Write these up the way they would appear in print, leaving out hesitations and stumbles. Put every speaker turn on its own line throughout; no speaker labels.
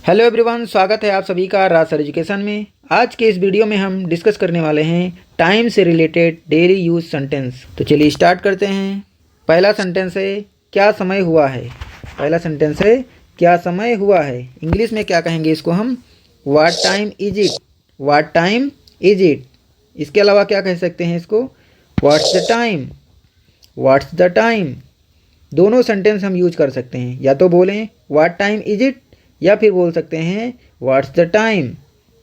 Hello everyone, स्वागत है आप सभी का राज सर एजुकेशन में। आज के इस वीडियो में हम डिस्कस करने वाले हैं टाइम से रिलेटेड डेली यूज सेंटेंस। तो चलिए स्टार्ट करते हैं। पहला सेंटेंस है क्या समय हुआ है। पहला सेंटेंस है क्या समय हुआ है। इंग्लिश में क्या कहेंगे इसको हम, what time is it. What time is it. इसके अलावा क्या कह सकते हैं इसको, what's the time. What's the time. दोनों सेंटेंस हम यूज कर सकते हैं, या तो बोलें व्हाट टाइम इज इट या फिर बोल सकते हैं what's the time.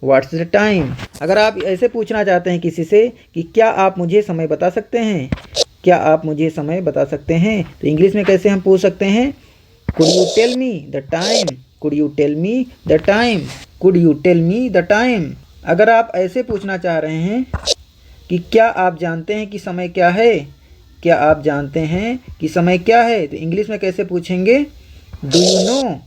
What's the time. अगर आप ऐसे पूछना चाहते हैं किसी से कि क्या आप मुझे समय बता सकते हैं, क्या आप मुझे समय बता सकते हैं, तो इंग्लिश में कैसे हम पूछ सकते हैं, could you tell me the time. Could you tell me the time. Could you tell me the time. अगर आप ऐसे पूछना चाह रहे हैं कि क्या आप जानते हैं कि समय क्या है, क्या आप जानते हैं कि समय क्या है, तो इंग्लिश में कैसे पूछेंगे, do you know.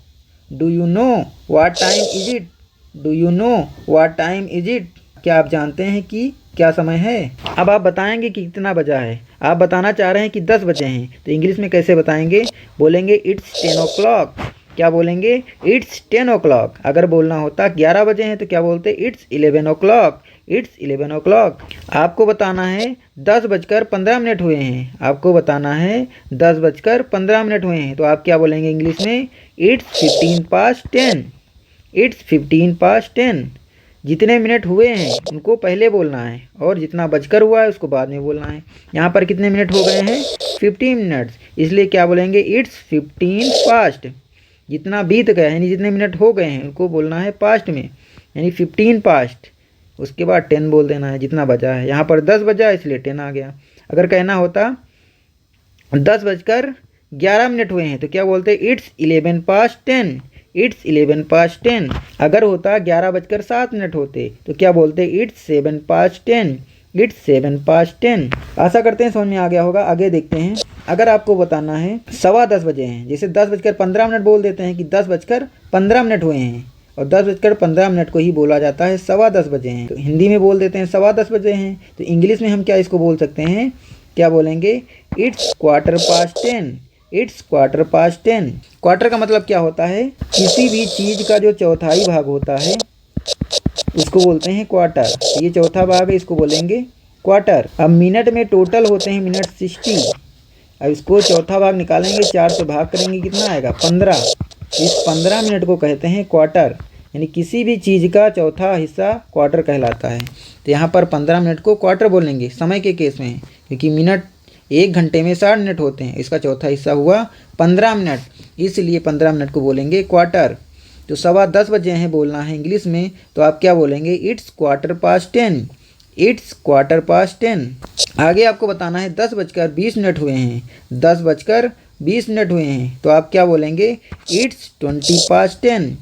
Do you know what time is it. Do you know what time is it. क्या आप जानते हैं कि क्या समय है। अब आप बताएंगे कि कितना बजा है। आप बताना चाह रहे हैं कि 10 बजे हैं, तो इंग्लिश में कैसे बताएंगे, बोलेंगे इट्स 10 ओ क्लॉक। क्या बोलेंगे, इट्स 10 ओ क्लॉक। अगर बोलना होता 11 बजे हैं तो क्या बोलते, it's 11 o'clock. It's 11 o'clock. आपको बताना है 10:15 हुए हैं। आपको बताना है 10:15 हुए हैं, तो आप क्या बोलेंगे इंग्लिश में, इट्स 15 past 10। It's 15 past 10। जितने मिनट हुए हैं उनको पहले बोलना है और जितना बजकर हुआ है उसको बाद में बोलना है। यहाँ पर कितने मिनट हो गए हैं, 15 मिनट्स, इसलिए क्या बोलेंगे, इट्स 15 past। जितना बीत गया यानी जितने मिनट हो गए हैं उनको बोलना है पास्ट में, यानी 15 past। उसके बाद 10 बोल देना है जितना बचा है। यहाँ पर 10 बजा इसलिए 10 आ गया। अगर कहना होता 10:11 हुए हैं तो क्या बोलते, इट्स 11 past 10। It's 11 past 10। अगर होता 11:07 होते तो क्या बोलते, इट्स 7 past 10। It's 7 past 10। आशा करते हैं समझ में आ गया होगा। आगे देखते हैं। अगर आपको बताना है 10:15 बजे हैं, जैसे 10:15 बोल देते हैं कि 10:15 हुए हैं, और 10:15 को ही बोला जाता है 10:15 बजे हैं, तो हिंदी में बोल देते हैं 10:15 बजे हैं। तो इंग्लिश में हम क्या इसको बोल सकते हैं, क्या बोलेंगे, इट्स 15:15। इट्स 15:15। क्वार्टर का मतलब क्या होता है, किसी भी चीज़ का जो चौथाई भाग होता है उसको बोलते हैं क्वार्टर। ये चौथा भाग है, इसको बोलेंगे क्वार्टर। अब मिनट में टोटल होते हैं मिनट 60। अब इसको चौथा भाग निकालेंगे, 4 से भाग करेंगे, कितना आएगा, 15। इस 15 मिनट को कहते हैं क्वार्टर, यानी किसी भी चीज़ का चौथा हिस्सा क्वार्टर कहलाता है। तो यहाँ पर 15 मिनट को क्वार्टर बोलेंगे समय के केस में, क्योंकि मिनट 1 घंटे में 60 मिनट होते हैं, इसका चौथा हिस्सा हुआ 15 मिनट, इसलिए 15 मिनट को बोलेंगे क्वार्टर। तो 10:15 बजे हैं बोलना है इंग्लिश में, तो आप क्या बोलेंगे, इट्स 15:15। इट्स 15:15। आगे आपको बताना है 10:20 हुए हैं। 10:20 हुए हैं, तो आप क्या बोलेंगे, इट्स 20:10।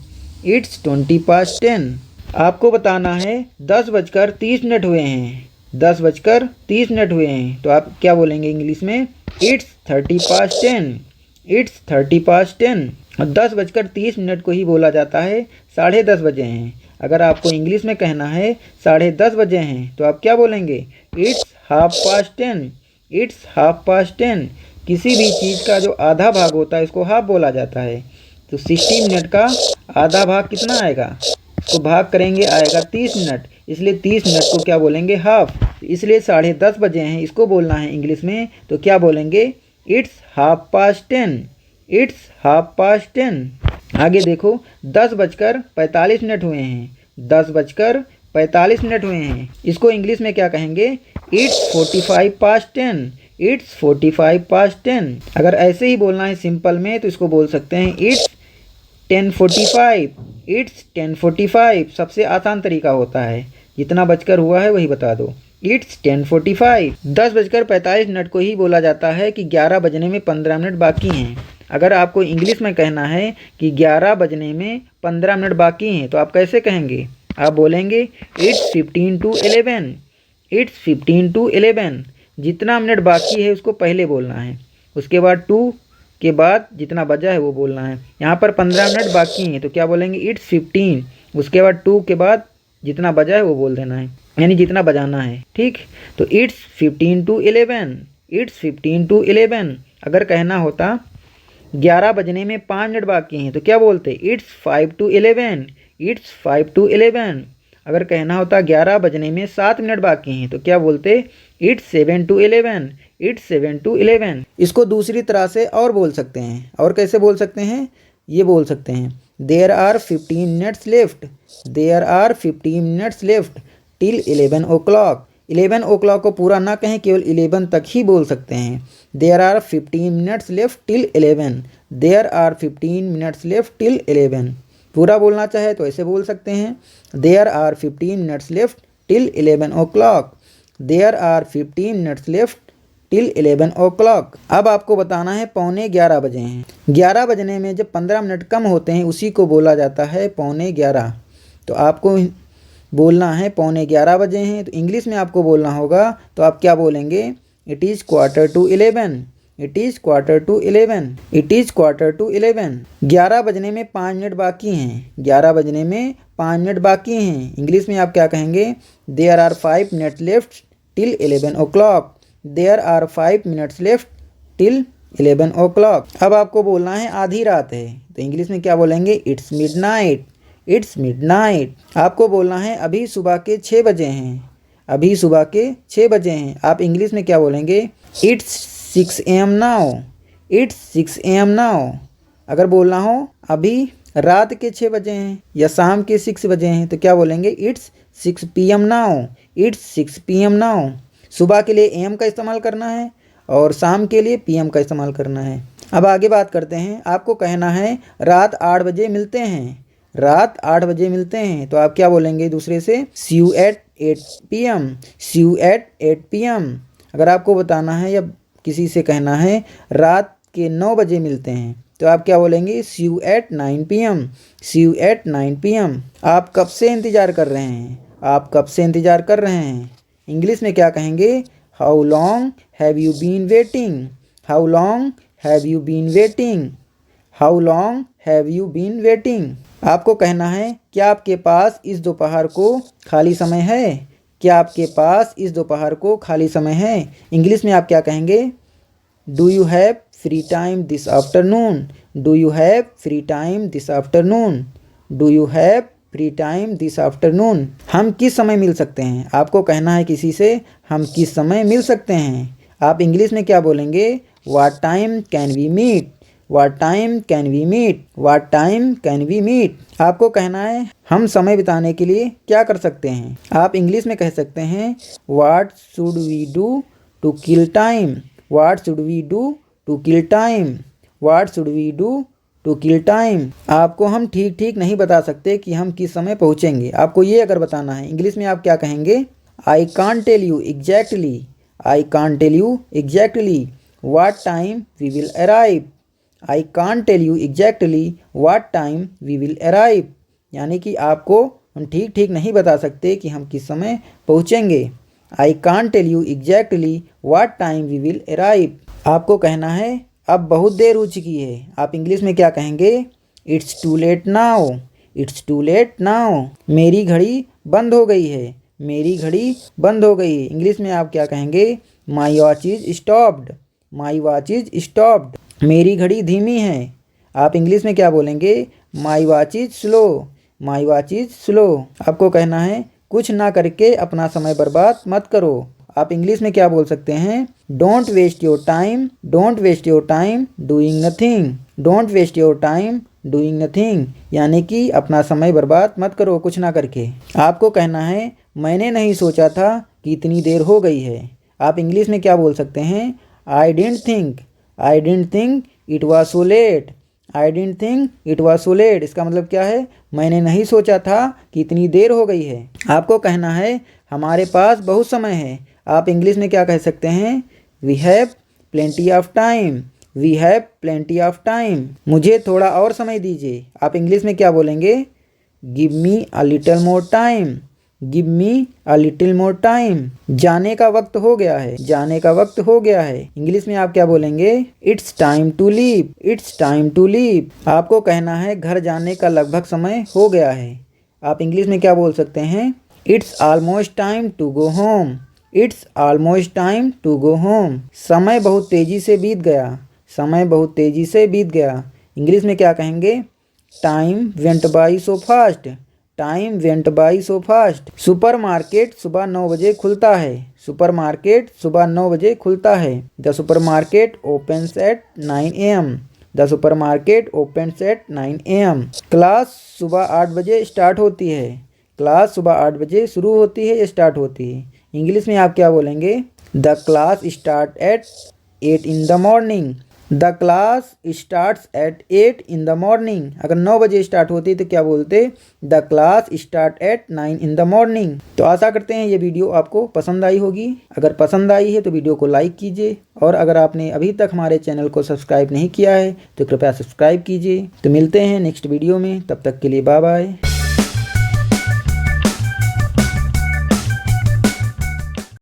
इट्स 20:10। आपको बताना है 10:30 हुए हैं। 10:30 हुए हैं, तो आप क्या बोलेंगे इंग्लिश में, इट्स 30:10। इट्स 30:10। और 10:30 को ही बोला जाता है 10:30 बजे हैं। अगर आपको इंग्लिश में कहना है 10:30 बजे हैं, तो आप क्या बोलेंगे, इट्स 10:30। इट्स 10:30। किसी भी चीज़ का जो आधा भाग होता है इसको हाफ बोला जाता है। तो 60 मिनट का आधा भाग कितना आएगा, इसको भाग करेंगे, आएगा 30 मिनट, इसलिए 30 मिनट को क्या बोलेंगे, हाफ। इसलिए 10:30 बजे हैं, इसको बोलना है इंग्लिश में, तो क्या बोलेंगे, इट्स 10:30। इट्स 10:30। आगे देखो 10:45 हुए हैं। 10:45 हुए हैं, इसको इंग्लिश में क्या कहेंगे, इट्स 45:10। इट्स 45:10। अगर ऐसे ही बोलना है सिंपल में तो इसको बोल सकते हैं, इट्स 10:45। इट्स 10:45 सबसे आसान तरीका होता है, जितना बजकर हुआ है वही बता दो, इट्स 10:45। 10:45 को ही बोला जाता है कि 11 बजने में 15 मिनट बाकी हैं। अगर आपको इंग्लिश में कहना है कि 11 बजने में 15 मिनट बाकी हैं, तो आप कैसे कहेंगे, आप बोलेंगे इट्स 15 to 11। It's 15 to 11। जितना मिनट बाकी है उसको पहले बोलना है, उसके बाद 2 के बाद जितना बजा है वो बोलना है। यहाँ पर 15 मिनट बाकी हैं, तो क्या बोलेंगे, इट्स 15। उसके बाद 2 के बाद जितना बजा है वो बोल देना है, यानी जितना बजाना है, ठीक। तो इट्स 15 to 11। It's 15 to 11। अगर कहना होता 11 बजने में 5 मिनट बाकी हैं तो क्या बोलते? It's 5 to 11, it's 5 to 11। अगर कहना होता 11 बजने में 7 मिनट बाकी हैं तो क्या बोलते? It's 7 to 11, it's 7 to 11। इसको दूसरी तरह से और बोल सकते हैं। और कैसे बोल सकते हैं? ये बोल सकते हैं there are 15 minutes left, there are 15 minutes left till 11 o'clock। 11 o'clock को पूरा ना कहें, केवल 11 तक ही बोल सकते हैं। There are 15 minutes left till 11, there are 15 minutes left till 11। पूरा बोलना चाहे तो ऐसे बोल सकते हैं there are 15 minutes left till 11 o'clock, there are 15 minutes left till 11 o'clock। अब आपको बताना है 11:15 बजे हैं। 11 बजने में जब 15 मिनट कम होते हैं उसी को बोला जाता है 11:15। तो आपको बोलना है 11:15 बजे हैं, तो इंग्लिश में आपको बोलना होगा तो आप क्या बोलेंगे? It is 11:45, it is 11:45, it is 11:45। 11 बजने में 5 मिनट बाकी हैं, 11 बजने में 5 मिनट बाकी हैं। इंग्लिश में आप क्या कहेंगे? There are 5 minute left till 11 o'clock, there are 5 minutes left till 11 o'clock। अब आपको बोलना है आधी रात है, तो इंग्लिश में क्या बोलेंगे? It's midnight, it's midnight. आपको बोलना है अभी सुबह के 6 बजे हैं, अभी सुबह के 6 बजे हैं। आप इंग्लिश में क्या बोलेंगे? It's 6 AM now, it's 6 AM now. अगर बोलना हो अभी रात के 6 बजे हैं या शाम के 6 बजे हैं तो क्या बोलेंगे? It's 6 PM now, it's 6 PM now. सुबह के लिए AM का इस्तेमाल करना है और शाम के लिए PM का इस्तेमाल करना है। अब आगे बात करते हैं। आपको कहना है रात 8 बजे मिलते हैं, रात 8 बजे मिलते हैं, तो आप क्या बोलेंगे दूसरे से? See you at 8 PM, see you at 8 PM। अगर आपको बताना है या किसी से कहना है रात के 9 बजे मिलते हैं तो आप क्या बोलेंगे? See you at 9 PM, see you at 9 PM। आप कब से इंतज़ार कर रहे हैं? आप कब से इंतज़ार कर रहे हैं? इंग्लिश में क्या कहेंगे? How long have you been waiting, how long have you been waiting, how long have you been waiting. आपको कहना है क्या आपके पास इस दोपहर को खाली समय है, क्या आपके पास इस दोपहर को खाली समय है? इंग्लिश में आप क्या कहेंगे? Do you have free time this afternoon, do you have free time this afternoon, do you have free time this afternoon. हम किस समय मिल सकते हैं? आपको कहना है किसी से हम किस समय मिल सकते हैं। आप इंग्लिश में क्या बोलेंगे? What time can we meet, what time can we meet, what time can we meet. आपको कहना है हम समय बिताने के लिए क्या कर सकते हैं। आप इंग्लिश में कह सकते हैं what should we do to kill time, what should we do to kill time, what should we do to kill time. आपको हम ठीक ठीक नहीं बता सकते कि हम किस समय पहुँचेंगे। आपको ये अगर बताना है इंग्लिश में आप क्या कहेंगे? I can't tell you exactly, I can't tell you exactly what time we will arrive, I can't tell you exactly what time we will arrive. यानी कि आपको हम ठीक ठीक नहीं बता सकते कि हम किस समय पहुँचेंगे। I can't tell you exactly what time we will arrive. आपको कहना है अब बहुत देर हो चुकी है। आप इंग्लिश में क्या कहेंगे? It's too late now, it's too late now. मेरी घड़ी बंद हो गई है, मेरी घड़ी बंद हो गई है। इंग्लिश में आप क्या कहेंगे? My watch is stopped, my watch is stopped. मेरी घड़ी धीमी है। आप इंग्लिश में क्या बोलेंगे? My watch is slow, my watch is slow. आपको कहना है कुछ ना करके अपना समय बर्बाद मत करो। आप इंग्लिश में क्या बोल सकते हैं? Don't waste your time, don't waste your time doing nothing, don't waste your time doing nothing. यानी कि अपना समय बर्बाद मत करो कुछ ना करके। आपको कहना है मैंने नहीं सोचा था कि इतनी देर हो गई है। आप इंग्लिश में क्या बोल सकते हैं? I didn't think, I didn't think it was so let, I didn't think it was so let. इसका मतलब क्या है? मैंने नहीं सोचा था कि इतनी देर हो गई है। आपको कहना है हमारे पास बहुत समय है। आप इंग्लिश में क्या कह सकते हैं? We have plenty of time, we have plenty of time. मुझे थोड़ा और समय दीजिए। आप इंग्लिश में क्या बोलेंगे? Give me a little more time, give me a little more time. जाने का वक्त हो गया है, जाने का वक्त हो गया है। इंग्लिश में आप क्या बोलेंगे? It's time to leave, it's time to leave. आपको कहना है घर जाने का लगभग समय हो गया है। आप इंग्लिश में क्या बोल सकते हैं? It's almost time to go home, it's almost time to go home. समय बहुत तेजी से बीत गया, समय बहुत तेज़ी से बीत गया। इंग्लिश में क्या कहेंगे? Time went by so fast. Time went by so fast. Supermarket सुबह 9 बजे खुलता है। सुपरमार्केट सुबह 9 बजे खुलता है। The supermarket opens eight 9 AM। The supermarket opens eight 9 AM। Class सुबह 8 बजे स्टार्ट होती है। क्लास सुबह 8 बजे शुरू होती है या स्टार्ट होती है। इंग्लिश में आप क्या बोलेंगे? The class start at 8 in the morning। The class starts at 8 in the morning। अगर 9 बजे स्टार्ट होती तो क्या बोलते? The class start at 9 in the morning। तो आशा करते हैं ये वीडियो आपको पसंद आई होगी। अगर पसंद आई है तो वीडियो को लाइक कीजिए, और अगर आपने अभी तक हमारे चैनल को सब्सक्राइब नहीं किया है तो कृपया सब्सक्राइब कीजिए। तो मिलते हैं नेक्स्ट वीडियो में, तब तक के लिए बाय बाय।